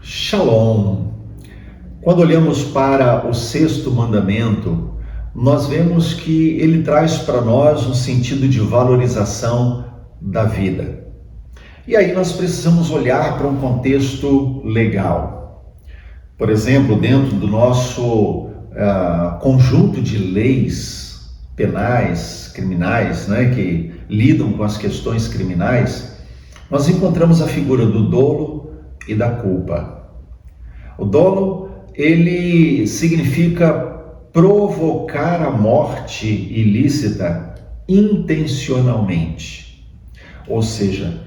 Shalom. Quando olhamos para o sexto mandamento, nós vemos que ele traz para nós um sentido de valorização da vida. E aí nós precisamos olhar para um contexto legal. Por exemplo, dentro do nosso conjunto de leis penais, criminais, que lidam com as questões criminais, nós encontramos a figura do dolo e da culpa. O dolo, ele significa provocar a morte ilícita intencionalmente. Ou seja,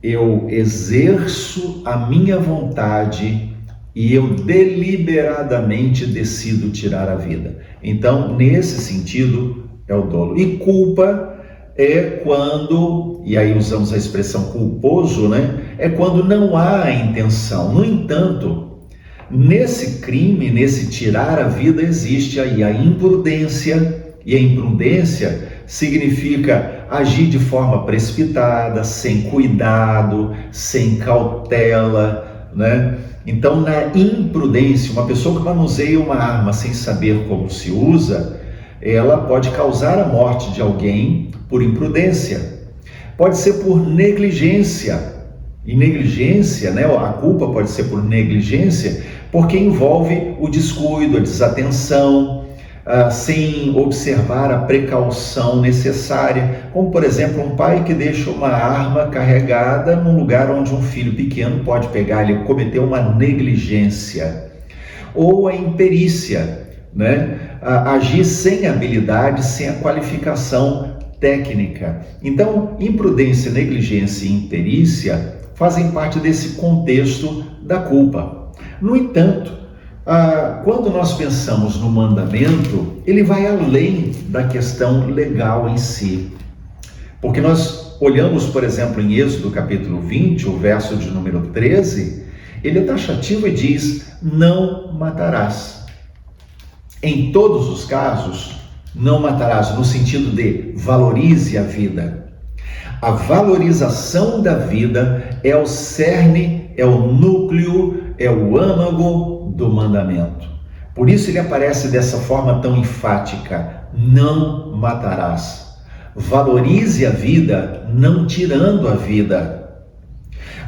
eu exerço a minha vontade e eu deliberadamente decido tirar a vida. Então, nesse sentido, é o dolo. E culpa é quando, e aí usamos a expressão culposo, é quando não há a intenção. No entanto, nesse crime, nesse tirar a vida, existe aí a imprudência, e a imprudência significa agir de forma precipitada, sem cuidado, sem cautela, Então, na imprudência, uma pessoa que manuseia uma arma sem saber como se usa, ela pode causar a morte de alguém por imprudência. Pode ser por negligência. E negligência, a culpa pode ser por negligência, porque envolve o descuido, a desatenção, sem observar a precaução necessária, como por exemplo um pai que deixa uma arma carregada num lugar onde um filho pequeno pode pegar, ele cometeu uma negligência, ou a imperícia, agir sem habilidade, sem a qualificação técnica. Então, imprudência, negligência e imperícia fazem parte desse contexto da culpa. No entanto, quando nós pensamos no mandamento, ele vai além da questão legal em si. Porque nós olhamos, por exemplo, em Êxodo capítulo 20, o verso de número 13, ele é taxativo e diz: não matarás. Em todos os casos, não matarás, no sentido de valorize a vida. A valorização da vida é o cerne, é o núcleo, é o âmago do mandamento. Por isso ele aparece dessa forma tão enfática: não matarás. Valorize a vida, não tirando a vida.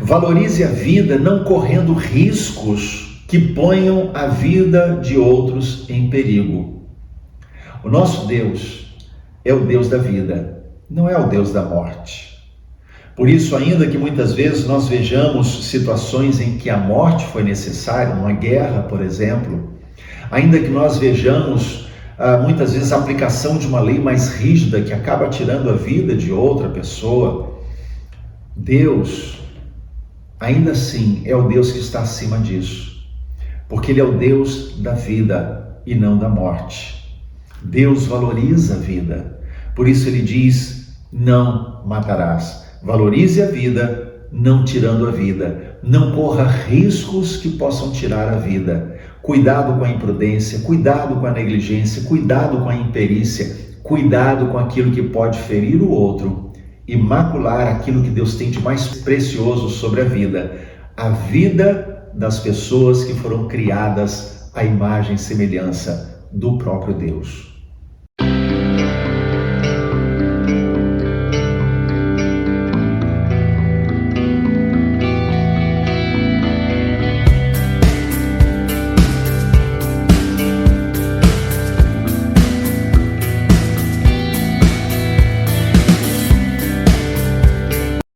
Valorize a vida, não correndo riscos que ponham a vida de outros em perigo. O nosso Deus é o Deus da vida, não é o Deus da morte. Por isso, ainda que muitas vezes nós vejamos situações em que a morte foi necessária, uma guerra, por exemplo, ainda que nós vejamos muitas vezes a aplicação de uma lei mais rígida que acaba tirando a vida de outra pessoa, Deus, ainda assim, é o Deus que está acima disso, porque Ele é o Deus da vida e não da morte. Deus valoriza a vida, por isso Ele diz: não matarás. Valorize a vida, não tirando a vida. Não corra riscos que possam tirar a vida. Cuidado com a imprudência, cuidado com a negligência, cuidado com a imperícia, cuidado com aquilo que pode ferir o outro e macular aquilo que Deus tem de mais precioso sobre a vida das pessoas que foram criadas à imagem e semelhança do próprio Deus.